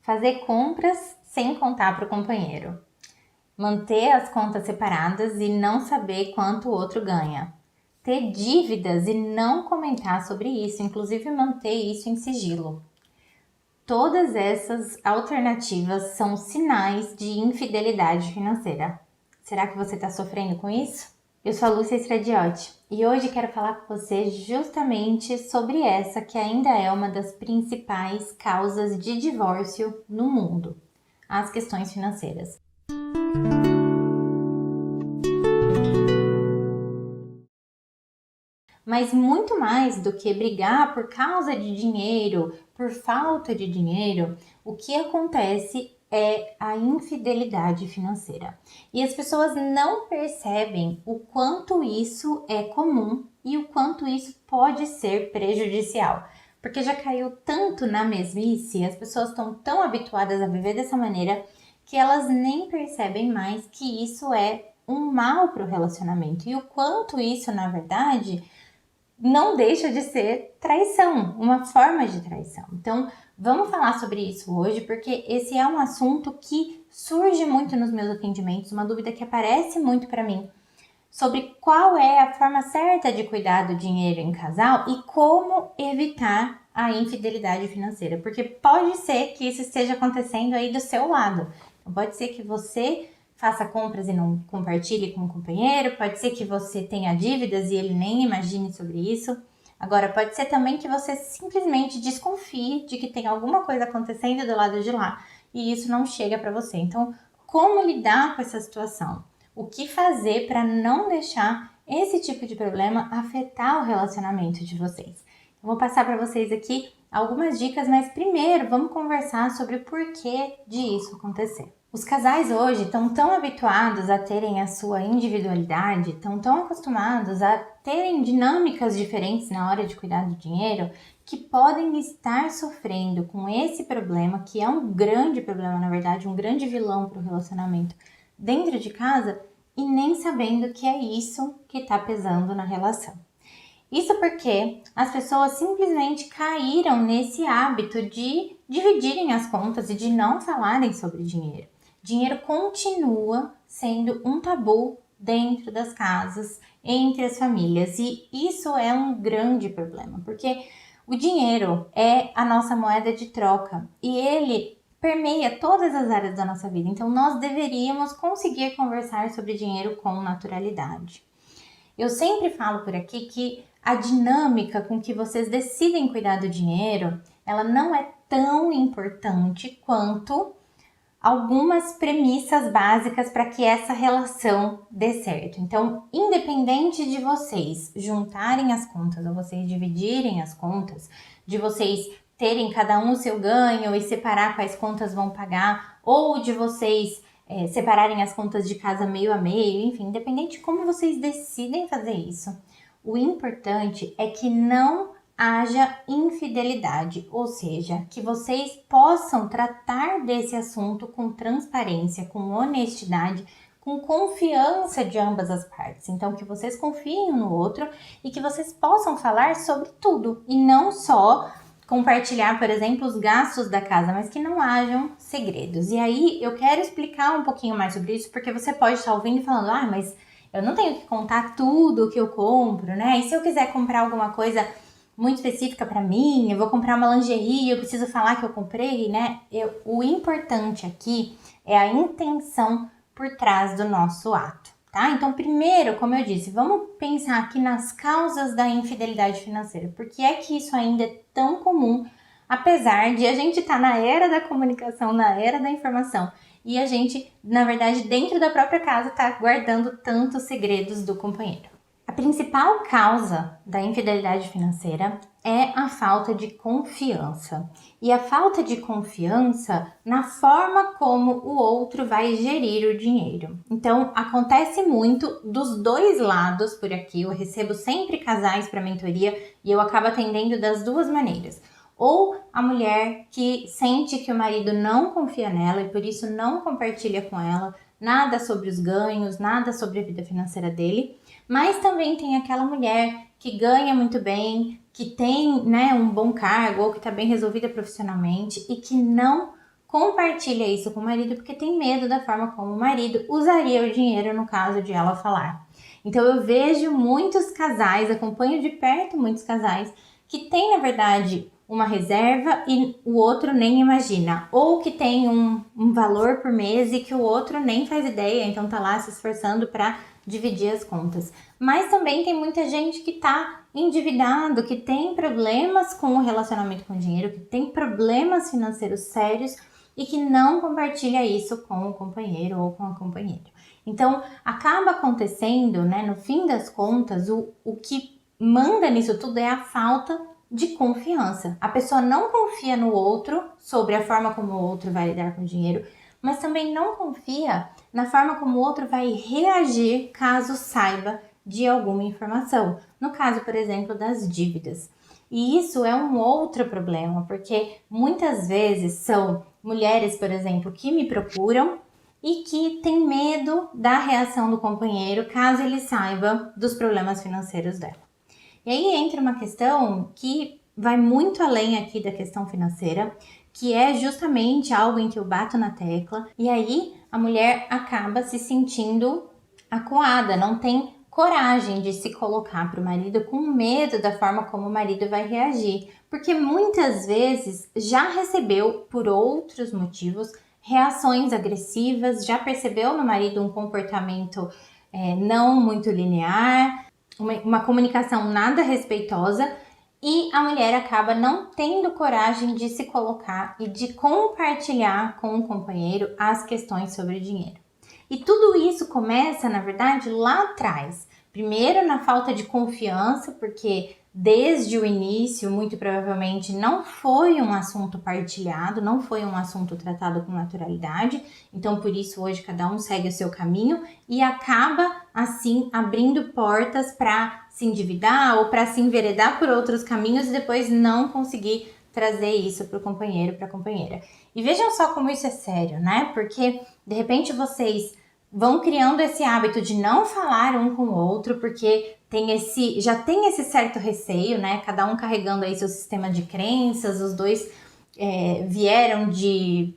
Fazer compras sem contar para o companheiro. Manter as contas separadas e não saber quanto o outro ganha. Ter dívidas e não comentar sobre isso, inclusive manter isso em sigilo. Todas essas alternativas são sinais de infidelidade financeira. Será que você está sofrendo com isso? Eu sou a Lúcia Stradiotti e hoje quero falar com você justamente sobre essa que ainda é uma das principais causas de divórcio no mundo, as questões financeiras. Mas muito mais do que brigar por causa de dinheiro, por falta de dinheiro, o que acontece é a infidelidade financeira. E as pessoas não percebem o quanto isso é comum e o quanto isso pode ser prejudicial. Porque já caiu tanto na mesmice, as pessoas estão tão habituadas a viver dessa maneira que elas nem percebem mais que isso é um mal para o relacionamento. E o quanto isso, na verdade, não deixa de ser traição, uma forma de traição. Então, vamos falar sobre isso hoje, porque esse é um assunto que surge muito nos meus atendimentos, uma dúvida que aparece muito para mim, sobre qual é a forma certa de cuidar do dinheiro em casal e como evitar a infidelidade financeira, porque pode ser que isso esteja acontecendo aí do seu lado. Então, pode ser que você faça compras e não compartilhe com o companheiro, pode ser que você tenha dívidas e ele nem imagine sobre isso. Agora, pode ser também que você simplesmente desconfie de que tem alguma coisa acontecendo do lado de lá e isso não chega para você. Então, como lidar com essa situação? O que fazer para não deixar esse tipo de problema afetar o relacionamento de vocês? Eu vou passar para vocês aqui algumas dicas, mas primeiro vamos conversar sobre o porquê de isso acontecer. Os casais hoje estão tão habituados a terem a sua individualidade, estão tão acostumados a terem dinâmicas diferentes na hora de cuidar do dinheiro, que podem estar sofrendo com esse problema, que é um grande problema, na verdade, um grande vilão para o relacionamento dentro de casa, e nem sabendo que é isso que está pesando na relação. Isso porque as pessoas simplesmente caíram nesse hábito de dividirem as contas e de não falarem sobre dinheiro. Dinheiro continua sendo um tabu dentro das casas, entre as famílias, e isso é um grande problema, porque o dinheiro é a nossa moeda de troca e ele permeia todas as áreas da nossa vida, então nós deveríamos conseguir conversar sobre dinheiro com naturalidade. Eu sempre falo por aqui que a dinâmica com que vocês decidem cuidar do dinheiro, ela não é tão importante quanto algumas premissas básicas para que essa relação dê certo. Então, independente de vocês juntarem as contas ou vocês dividirem as contas, de vocês terem cada um o seu ganho e separar quais contas vão pagar, ou de vocês separarem as contas de casa meio a meio, enfim, independente de como vocês decidem fazer isso, o importante é que não haja infidelidade, ou seja, que vocês possam tratar desse assunto com transparência, com honestidade, com confiança de ambas as partes. Então, que vocês confiem um no outro e que vocês possam falar sobre tudo e não só compartilhar, por exemplo, os gastos da casa, mas que não hajam segredos. E aí, eu quero explicar um pouquinho mais sobre isso, porque você pode estar ouvindo e falando, mas eu não tenho que contar tudo o que eu compro, né? E se eu quiser comprar alguma coisa muito específica para mim, eu vou comprar uma lingerie, eu preciso falar que eu comprei, né? O importante aqui é a intenção por trás do nosso ato, tá? Então, primeiro, como eu disse, vamos pensar aqui nas causas da infidelidade financeira. Por que é que isso ainda é tão comum, apesar de a gente estar na era da comunicação, na era da informação, e a gente, na verdade, dentro da própria casa, tá guardando tantos segredos do companheiro? A principal causa da infidelidade financeira é a falta de confiança. E a falta de confiança na forma como o outro vai gerir o dinheiro. Então, acontece muito dos dois lados por aqui. Eu recebo sempre casais para mentoria e eu acabo atendendo das duas maneiras. Ou a mulher que sente que o marido não confia nela e por isso não compartilha com ela nada sobre os ganhos, nada sobre a vida financeira dele. Mas também tem aquela mulher que ganha muito bem, que tem, né, um bom cargo ou que está bem resolvida profissionalmente e que não compartilha isso com o marido porque tem medo da forma como o marido usaria o dinheiro no caso de ela falar. Então eu vejo muitos casais, acompanho de perto muitos casais que têm, na verdade, uma reserva e o outro nem imagina. Ou que tem um valor por mês e que o outro nem faz ideia, então tá lá se esforçando para dividir as contas. Mas também tem muita gente que tá endividado, que tem problemas com o relacionamento com o dinheiro, que tem problemas financeiros sérios e que não compartilha isso com o companheiro ou com a companheira. Então, acaba acontecendo, né, no fim das contas, o que manda nisso tudo é a falta de confiança. A pessoa não confia no outro sobre a forma como o outro vai lidar com o dinheiro, mas também não confia na forma como o outro vai reagir caso saiba de alguma informação. No caso, por exemplo, das dívidas. E isso é um outro problema, porque muitas vezes são mulheres, por exemplo, que me procuram e que têm medo da reação do companheiro caso ele saiba dos problemas financeiros dela. E aí entra uma questão que vai muito além aqui da questão financeira, que é justamente algo em que eu bato na tecla, e aí a mulher acaba se sentindo acuada, não tem coragem de se colocar para o marido com medo da forma como o marido vai reagir, porque muitas vezes já recebeu, por outros motivos, reações agressivas, já percebeu no marido um comportamento não muito linear, uma comunicação nada respeitosa, e a mulher acaba não tendo coragem de se colocar e de compartilhar com o companheiro as questões sobre dinheiro. E tudo isso começa, na verdade, lá atrás. Primeiro na falta de confiança, porque desde o início, muito provavelmente, não foi um assunto partilhado, não foi um assunto tratado com naturalidade. Então, por isso, hoje, cada um segue o seu caminho e acaba, assim, abrindo portas para se endividar ou para se enveredar por outros caminhos e depois não conseguir trazer isso para o companheiro, para a companheira. E vejam só como isso é sério, né? Porque, de repente, vocês vão criando esse hábito de não falar um com o outro, porque já tem esse certo receio, né? Cada um carregando aí seu sistema de crenças, os dois vieram de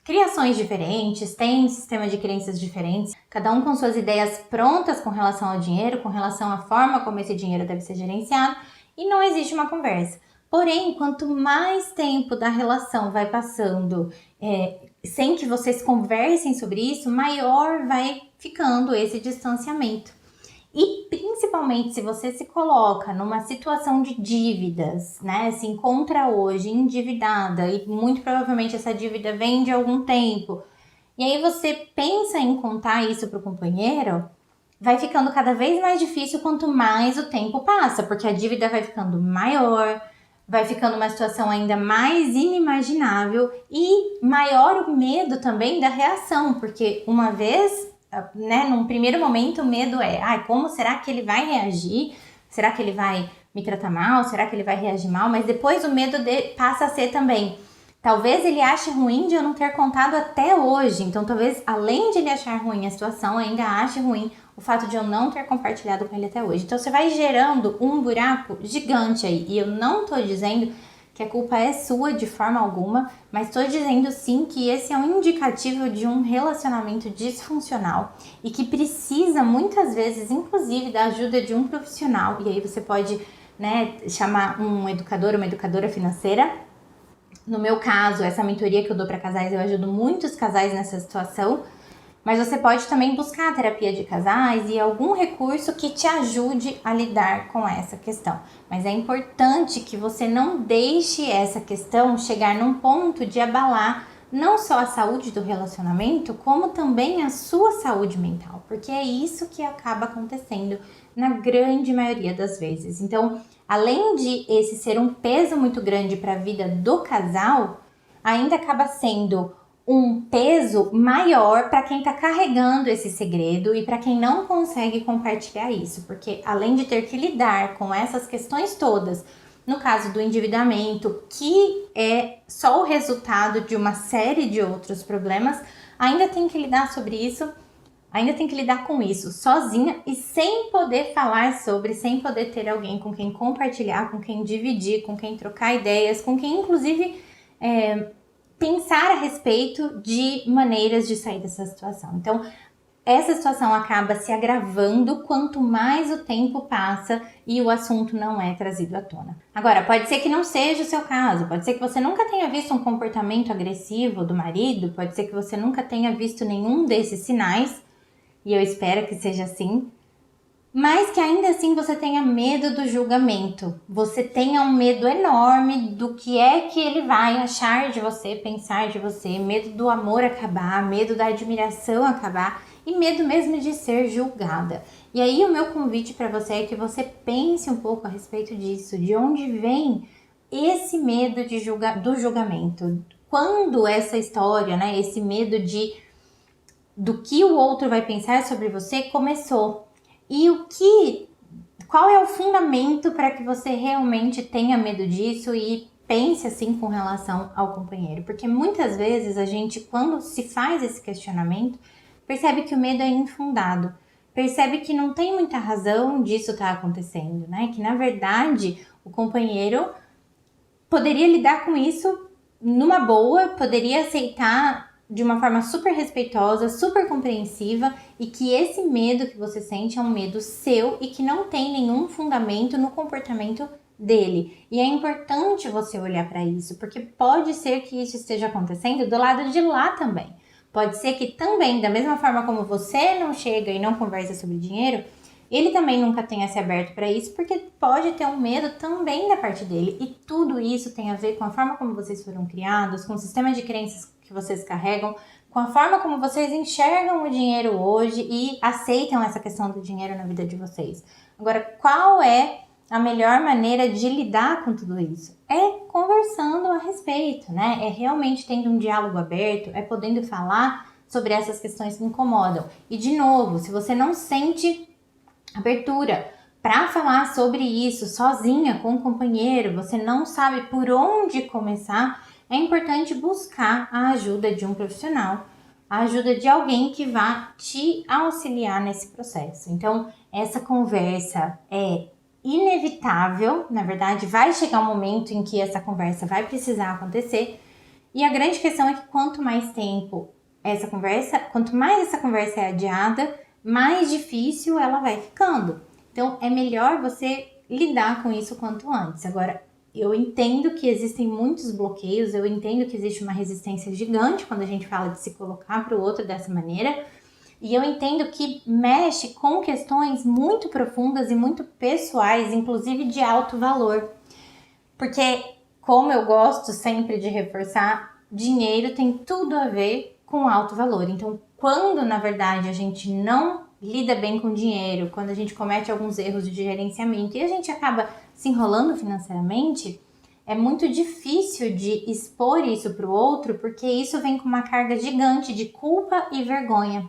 criações diferentes, têm sistema de crenças diferentes, cada um com suas ideias prontas com relação ao dinheiro, com relação à forma como esse dinheiro deve ser gerenciado, e não existe uma conversa. Porém, quanto mais tempo da relação vai passando sem que vocês conversem sobre isso, maior vai ficando esse distanciamento. E principalmente se você se coloca numa situação de dívidas, né? Se encontra hoje endividada e muito provavelmente essa dívida vem de algum tempo. E aí você pensa em contar isso para o companheiro, vai ficando cada vez mais difícil quanto mais o tempo passa, porque a dívida vai ficando maior, vai ficando uma situação ainda mais inimaginável e maior o medo também da reação, porque uma vez, né, num primeiro momento o medo é, como será que ele vai reagir? Será que ele vai me tratar mal? Será que ele vai reagir mal? Mas depois o medo passa a ser também, talvez ele ache ruim de eu não ter contado até hoje. Então talvez, além de ele achar ruim a situação, ainda ache ruim o fato de eu não ter compartilhado com ele até hoje. Então você vai gerando um buraco gigante aí. E eu não tô dizendo que a culpa é sua de forma alguma, mas estou dizendo sim que esse é um indicativo de um relacionamento disfuncional e que precisa muitas vezes, inclusive, da ajuda de um profissional. E aí você pode, né, chamar um educador, uma educadora financeira. No meu caso, essa mentoria que eu dou para casais, eu ajudo muitos casais nessa situação. Mas você pode também buscar a terapia de casais e algum recurso que te ajude a lidar com essa questão. Mas é importante que você não deixe essa questão chegar num ponto de abalar não só a saúde do relacionamento, como também a sua saúde mental, porque é isso que acaba acontecendo na grande maioria das vezes. Então, além de esse ser um peso muito grande para a vida do casal, ainda acaba sendo um peso maior para quem está carregando esse segredo e para quem não consegue compartilhar isso, porque além de ter que lidar com essas questões todas, no caso do endividamento, que é só o resultado de uma série de outros problemas, ainda tem que lidar sobre isso, ainda tem que lidar com isso sozinha e sem poder falar sobre, sem poder ter alguém com quem compartilhar, com quem dividir, com quem trocar ideias, com quem inclusive pensar a respeito de maneiras de sair dessa situação. Então, essa situação acaba se agravando quanto mais o tempo passa e o assunto não é trazido à tona. Agora, pode ser que não seja o seu caso, pode ser que você nunca tenha visto um comportamento agressivo do marido, pode ser que você nunca tenha visto nenhum desses sinais, e eu espero que seja assim, mas que ainda assim você tenha medo do julgamento, você tenha um medo enorme do que é que ele vai achar de você, pensar de você, medo do amor acabar, medo da admiração acabar e medo mesmo de ser julgada. E aí o meu convite para você é que você pense um pouco a respeito disso, de onde vem esse medo do julgamento, quando essa história, né, esse medo do que o outro vai pensar sobre você começou. E qual é o fundamento para que você realmente tenha medo disso e pense assim com relação ao companheiro? Porque muitas vezes a gente, quando se faz esse questionamento, percebe que o medo é infundado, percebe que não tem muita razão disso estar acontecendo, né? Que na verdade o companheiro poderia lidar com isso numa boa, poderia aceitar de uma forma super respeitosa, super compreensiva, e que esse medo que você sente é um medo seu e que não tem nenhum fundamento no comportamento dele. E é importante você olhar para isso, porque pode ser que isso esteja acontecendo do lado de lá também. Pode ser que também, da mesma forma como você não chega e não conversa sobre dinheiro, ele também nunca tenha se aberto para isso, porque pode ter um medo também da parte dele. E tudo isso tem a ver com a forma como vocês foram criados, com o sistema de crenças que vocês carregam, com a forma como vocês enxergam o dinheiro hoje e aceitam essa questão do dinheiro na vida de vocês. Agora, qual é a melhor maneira de lidar com tudo isso? É conversando a respeito, né? É realmente tendo um diálogo aberto, é podendo falar sobre essas questões que incomodam. E de novo, se você não sente abertura para falar sobre isso sozinha com um companheiro, você não sabe por onde começar, é importante buscar a ajuda de um profissional, a ajuda de alguém que vá te auxiliar nesse processo. Então, essa conversa é inevitável, na verdade, vai chegar um momento em que essa conversa vai precisar acontecer, e a grande questão é que quanto mais tempo quanto mais essa conversa é adiada, mais difícil ela vai ficando. Então, é melhor você lidar com isso quanto antes. Agora, eu entendo que existem muitos bloqueios, eu entendo que existe uma resistência gigante quando a gente fala de se colocar para o outro dessa maneira, e eu entendo que mexe com questões muito profundas e muito pessoais, inclusive de alto valor. Porque, como eu gosto sempre de reforçar, dinheiro tem tudo a ver com alto valor. Então, quando na verdade a gente não lida bem com dinheiro, quando a gente comete alguns erros de gerenciamento e a gente acaba se enrolando financeiramente, é muito difícil de expor isso para o outro, porque isso vem com uma carga gigante de culpa e vergonha.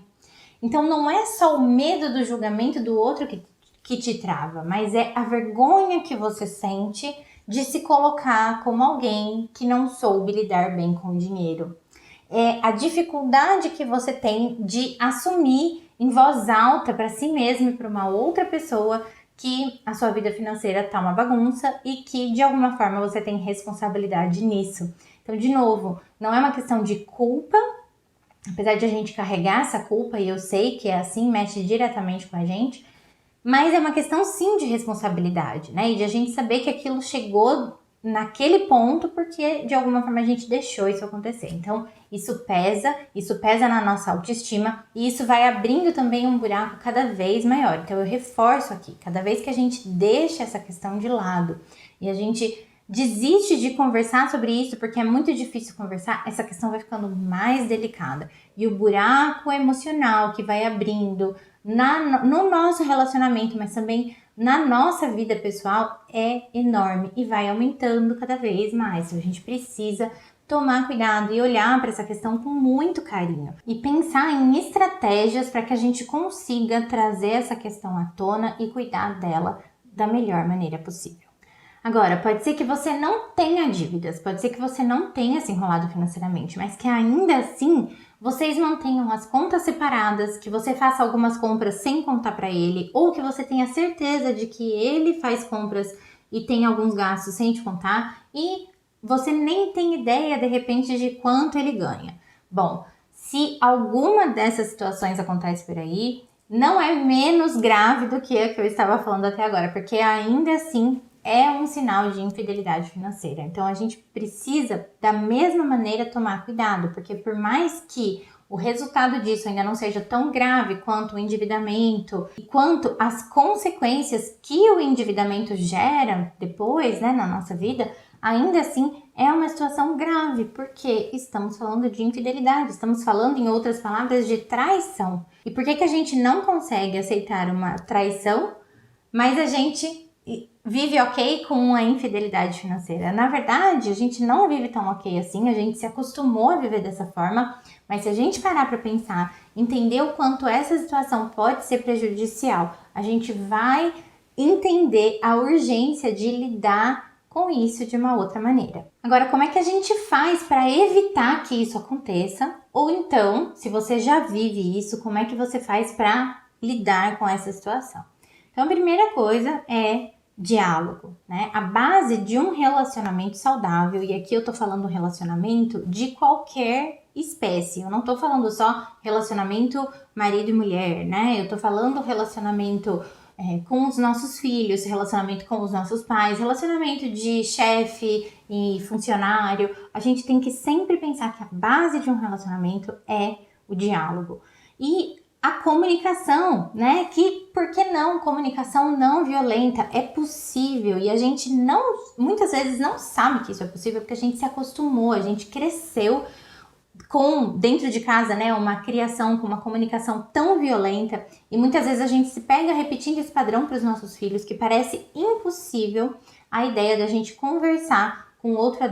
Então não é só o medo do julgamento do outro que te trava, mas é a vergonha que você sente de se colocar como alguém que não soube lidar bem com o dinheiro. É a dificuldade que você tem de assumir em voz alta para si mesmo e para uma outra pessoa que a sua vida financeira tá uma bagunça e que de alguma forma você tem responsabilidade nisso. Então, de novo, não é uma questão de culpa, apesar de a gente carregar essa culpa, e eu sei que é assim, mexe diretamente com a gente, mas é uma questão sim de responsabilidade, né? E de a gente saber que aquilo chegou naquele ponto porque de alguma forma a gente deixou isso acontecer. Então isso pesa na nossa autoestima e isso vai abrindo também um buraco cada vez maior. Então eu reforço aqui, cada vez que a gente deixa essa questão de lado e a gente desiste de conversar sobre isso porque é muito difícil conversar, essa questão vai ficando mais delicada. E o buraco emocional que vai abrindo no nosso relacionamento, mas também na nossa vida pessoal é enorme e vai aumentando cada vez mais. Então, a gente precisa tomar cuidado e olhar para essa questão com muito carinho e pensar em estratégias para que a gente consiga trazer essa questão à tona e cuidar dela da melhor maneira possível. Agora, pode ser que você não tenha dívidas, pode ser que você não tenha se enrolado financeiramente, mas que ainda assim vocês mantenham as contas separadas, que você faça algumas compras sem contar para ele, ou que você tenha certeza de que ele faz compras e tem alguns gastos sem te contar, e você nem tem ideia, de repente, de quanto ele ganha. Bom, se alguma dessas situações acontece por aí, não é menos grave do que a que eu estava falando até agora, porque ainda assim é um sinal de infidelidade financeira. Então a gente precisa, da mesma maneira, tomar cuidado, porque por mais que o resultado disso ainda não seja tão grave quanto o endividamento e quanto as consequências que o endividamento gera depois, né, na nossa vida, ainda assim é uma situação grave, porque estamos falando de infidelidade, estamos falando, em outras palavras, de traição. E por que a gente não consegue aceitar uma traição, mas a gente vive ok com a infidelidade financeira? Na verdade, a gente não vive tão ok assim, a gente se acostumou a viver dessa forma, mas se a gente parar para pensar, entender o quanto essa situação pode ser prejudicial, a gente vai entender a urgência de lidar com isso de uma outra maneira. Agora, como é que a gente faz para evitar que isso aconteça? Ou então, se você já vive isso, como é que você faz para lidar com essa situação? Então, a primeira coisa é diálogo, né? A base de um relacionamento saudável, e aqui eu tô falando relacionamento de qualquer espécie, eu não tô falando só relacionamento marido e mulher, né? Eu tô falando relacionamento com os nossos filhos, relacionamento com os nossos pais, relacionamento de chefe e funcionário. A gente tem que sempre pensar que a base de um relacionamento é o diálogo. E a comunicação, né? Que, por que não? Comunicação não violenta é possível e a gente muitas vezes não sabe que isso é possível porque a gente se acostumou, a gente cresceu dentro de casa, né, uma criação com uma comunicação tão violenta e muitas vezes a gente se pega repetindo esse padrão para os nossos filhos que parece impossível a ideia da gente conversar com outro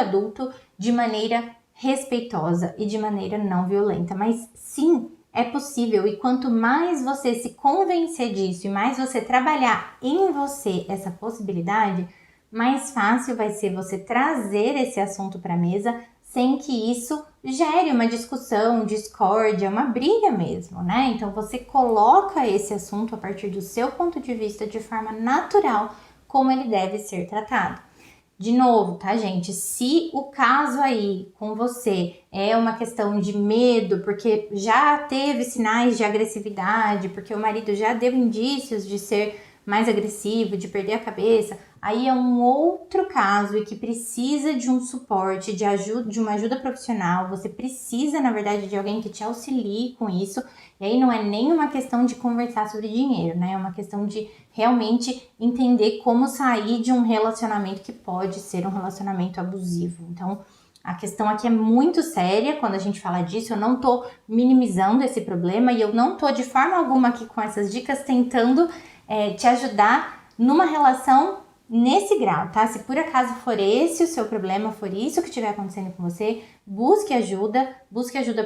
adulto de maneira respeitosa e de maneira não violenta, mas sim, é possível e quanto mais você se convencer disso e mais você trabalhar em você essa possibilidade, mais fácil vai ser você trazer esse assunto para a mesa sem que isso gere uma discussão, discórdia, uma briga mesmo, né? Então você coloca esse assunto a partir do seu ponto de vista de forma natural, como ele deve ser tratado. De novo, tá, gente? Se o caso aí com você é uma questão de medo, porque já teve sinais de agressividade, porque o marido já deu indícios de ser mais agressivo, de perder a cabeça, aí é um outro caso e que precisa de um suporte, de uma ajuda profissional. Você precisa, na verdade, de alguém que te auxilie com isso. E aí não é nem uma questão de conversar sobre dinheiro, né? É uma questão de realmente entender como sair de um relacionamento que pode ser um relacionamento abusivo. Então, a questão aqui é muito séria quando a gente fala disso. Eu não tô minimizando esse problema e eu não tô de forma alguma aqui com essas dicas tentando te ajudar numa relação nesse grau, tá? Se por acaso for esse o seu problema, for isso que estiver acontecendo com você, busque ajuda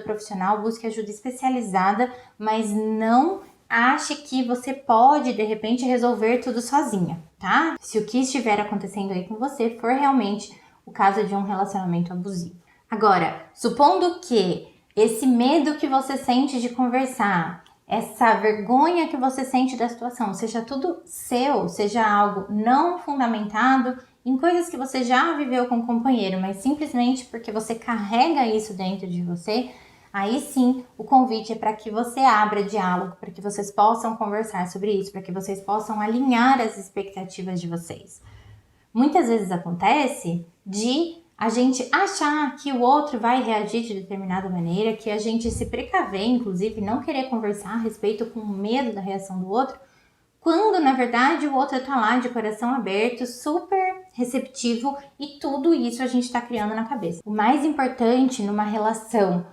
profissional, busque ajuda especializada, mas não ache que você pode, de repente, resolver tudo sozinha, tá? Se o que estiver acontecendo aí com você for realmente o caso de um relacionamento abusivo. Agora, supondo que esse medo que você sente de conversar, essa vergonha que você sente da situação, seja tudo seu, seja algo não fundamentado em coisas que você já viveu com o companheiro, mas simplesmente porque você carrega isso dentro de você, aí sim o convite é para que você abra diálogo, para que vocês possam conversar sobre isso, para que vocês possam alinhar as expectativas de vocês. Muitas vezes acontece de a gente achar que o outro vai reagir de determinada maneira, que a gente se precaver, inclusive, não querer conversar a respeito com medo da reação do outro, quando, na verdade, o outro tá lá de coração aberto, super receptivo e tudo isso a gente tá criando na cabeça. O mais importante numa relação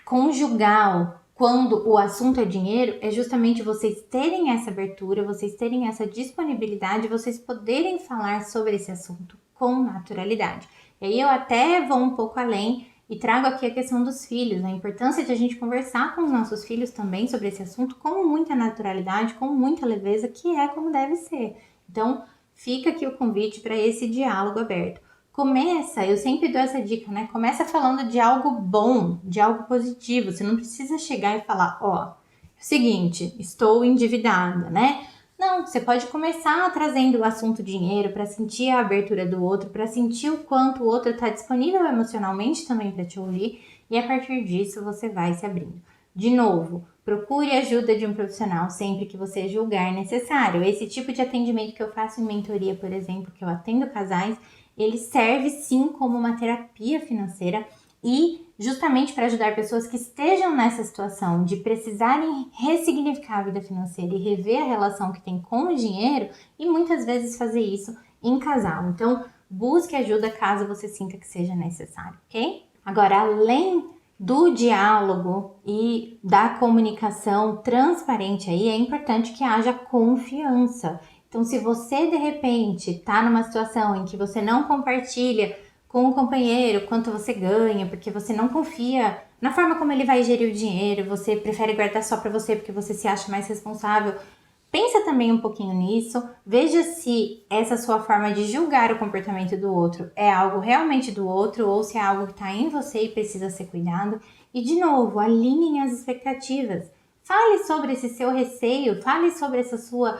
conjugal, quando o assunto é dinheiro, é justamente vocês terem essa abertura, vocês terem essa disponibilidade, vocês poderem falar sobre esse assunto com naturalidade. E aí eu até vou um pouco além e trago aqui a questão dos filhos, a importância de a gente conversar com os nossos filhos também sobre esse assunto com muita naturalidade, com muita leveza, que é como deve ser. Então, fica aqui o convite para esse diálogo aberto. Começa, eu sempre dou essa dica, né? Começa falando de algo bom, de algo positivo. Você não precisa chegar e falar, ó, é o seguinte, estou endividada, né? Não, você pode começar trazendo o assunto dinheiro para sentir a abertura do outro, para sentir o quanto o outro está disponível emocionalmente também para te ouvir, e a partir disso você vai se abrindo. De novo, procure ajuda de um profissional sempre que você julgar necessário. Esse tipo de atendimento que eu faço em mentoria, por exemplo, que eu atendo casais, ele serve sim como uma terapia financeira e justamente para ajudar pessoas que estejam nessa situação de precisarem ressignificar a vida financeira e rever a relação que tem com o dinheiro e muitas vezes fazer isso em casal. Então, busque ajuda caso você sinta que seja necessário, ok? Agora, além do diálogo e da comunicação transparente aí, é importante que haja confiança. Então, se você de repente está numa situação em que você não compartilha com o companheiro quanto você ganha, porque você não confia na forma como ele vai gerir o dinheiro, você prefere guardar só para você porque você se acha mais responsável, pensa também um pouquinho nisso, veja se essa sua forma de julgar o comportamento do outro é algo realmente do outro ou se é algo que está em você e precisa ser cuidado. E de novo, alinhem as expectativas. Fale sobre esse seu receio, fale sobre essa sua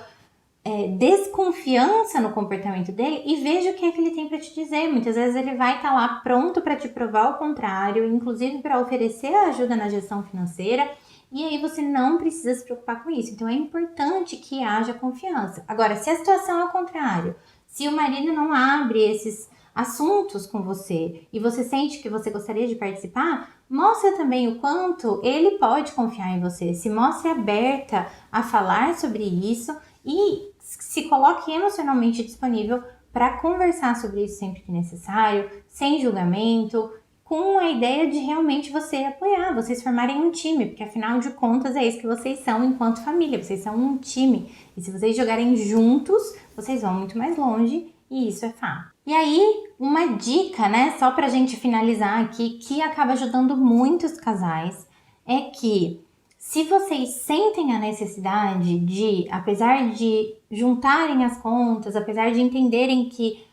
desconfiança no comportamento dele e veja o que é que ele tem para te dizer. Muitas vezes ele vai estar lá pronto para te provar o contrário, inclusive para oferecer ajuda na gestão financeira, e aí você não precisa se preocupar com isso. Então é importante que haja confiança. Agora, se a situação é o contrário, se o marido não abre esses assuntos com você e você sente que você gostaria de participar, mostra também o quanto ele pode confiar em você. Se mostre aberta a falar sobre isso e se coloque emocionalmente disponível para conversar sobre isso sempre que necessário, sem julgamento, com a ideia de realmente você apoiar, vocês formarem um time, porque afinal de contas é isso que vocês são enquanto família, vocês são um time. E se vocês jogarem juntos, vocês vão muito mais longe e isso é fato. E aí, uma dica, né, só pra gente finalizar aqui, que acaba ajudando muitos casais, é que se vocês sentem a necessidade de, apesar de juntarem as contas, apesar de entenderem que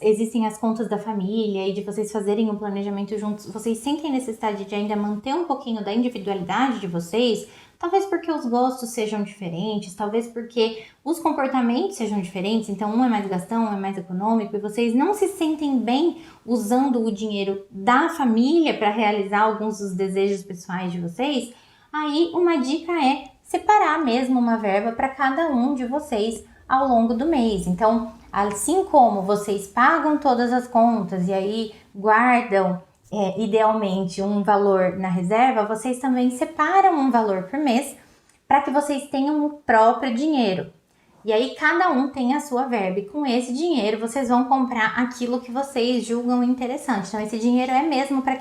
existem as contas da família e de vocês fazerem um planejamento juntos, vocês sentem necessidade de ainda manter um pouquinho da individualidade de vocês, talvez porque os gostos sejam diferentes, talvez porque os comportamentos sejam diferentes, então um é mais gastão, um é mais econômico, e vocês não se sentem bem usando o dinheiro da família para realizar alguns dos desejos pessoais de vocês, aí uma dica é separar mesmo uma verba para cada um de vocês ao longo do mês. Então, assim como vocês pagam todas as contas e aí guardam idealmente um valor na reserva, vocês também separam um valor por mês para que vocês tenham o próprio dinheiro. E aí cada um tem a sua verba e com esse dinheiro vocês vão comprar aquilo que vocês julgam interessante. Então esse dinheiro é mesmo para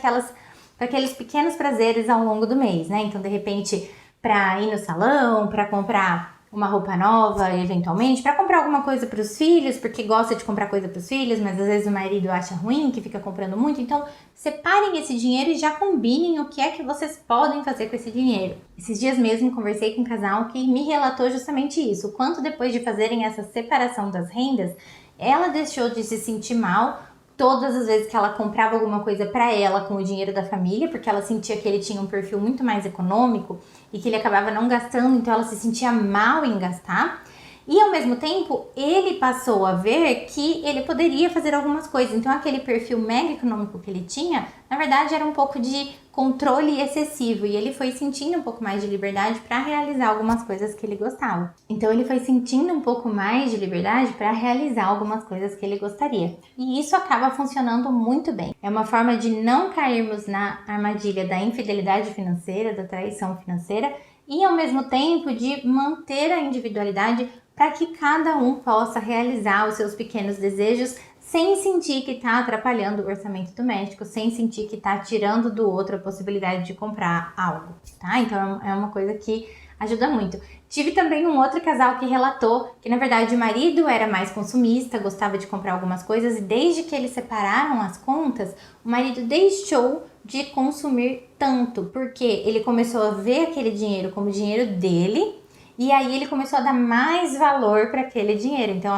aqueles pequenos prazeres ao longo do mês, né? Então de repente para ir no salão, para comprar uma roupa nova, eventualmente, para comprar alguma coisa para os filhos, porque gosta de comprar coisa para os filhos, mas às vezes o marido acha ruim, que fica comprando muito. Então, separem esse dinheiro e já combinem o que é que vocês podem fazer com esse dinheiro. Esses dias mesmo conversei com um casal que me relatou justamente isso, o quanto depois de fazerem essa separação das rendas, ela deixou de se sentir mal todas as vezes que ela comprava alguma coisa para ela com o dinheiro da família, porque ela sentia que ele tinha um perfil muito mais econômico e que ele acabava não gastando, então ela se sentia mal em gastar. E ao mesmo tempo, ele passou a ver que ele poderia fazer algumas coisas. Então aquele perfil mega econômico que ele tinha, na verdade era um pouco de controle excessivo e ele foi sentindo um pouco mais de liberdade para realizar algumas coisas que ele gostava. Então ele foi sentindo um pouco mais de liberdade para realizar algumas coisas que ele gostaria. E isso acaba funcionando muito bem. É uma forma de não cairmos na armadilha da infidelidade financeira, da traição financeira e ao mesmo tempo de manter a individualidade para que cada um possa realizar os seus pequenos desejos sem sentir que está atrapalhando o orçamento doméstico, sem sentir que está tirando do outro a possibilidade de comprar algo, tá? Então é uma coisa que ajuda muito. Tive também um outro casal que relatou que, na verdade, o marido era mais consumista, gostava de comprar algumas coisas e desde que eles separaram as contas, o marido deixou de consumir tanto, porque ele começou a ver aquele dinheiro como dinheiro dele. E aí ele começou a dar mais valor para aquele dinheiro. Então,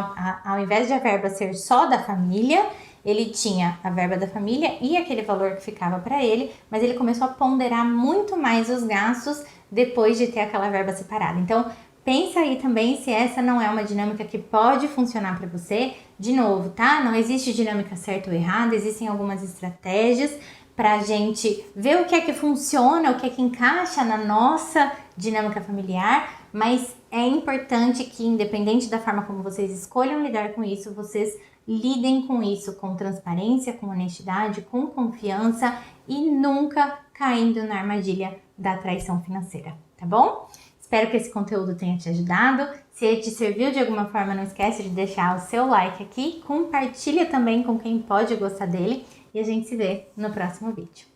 ao invés de a verba ser só da família, ele tinha a verba da família e aquele valor que ficava para ele, mas ele começou a ponderar muito mais os gastos depois de ter aquela verba separada. Então, Pensa aí também se essa não é uma dinâmica que pode funcionar para você. De novo, tá? Não existe dinâmica certa ou errada, existem algumas estratégias para a gente ver o que é que funciona, o que é que encaixa na nossa dinâmica familiar, mas é importante que, independente da forma como vocês escolham lidar com isso, vocês lidem com isso com transparência, com honestidade, com confiança e nunca caindo na armadilha da traição financeira, tá bom? Espero que esse conteúdo tenha te ajudado. Se ele te serviu de alguma forma, não esquece de deixar o seu like aqui, compartilha também com quem pode gostar dele e a gente se vê no próximo vídeo.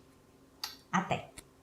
Até!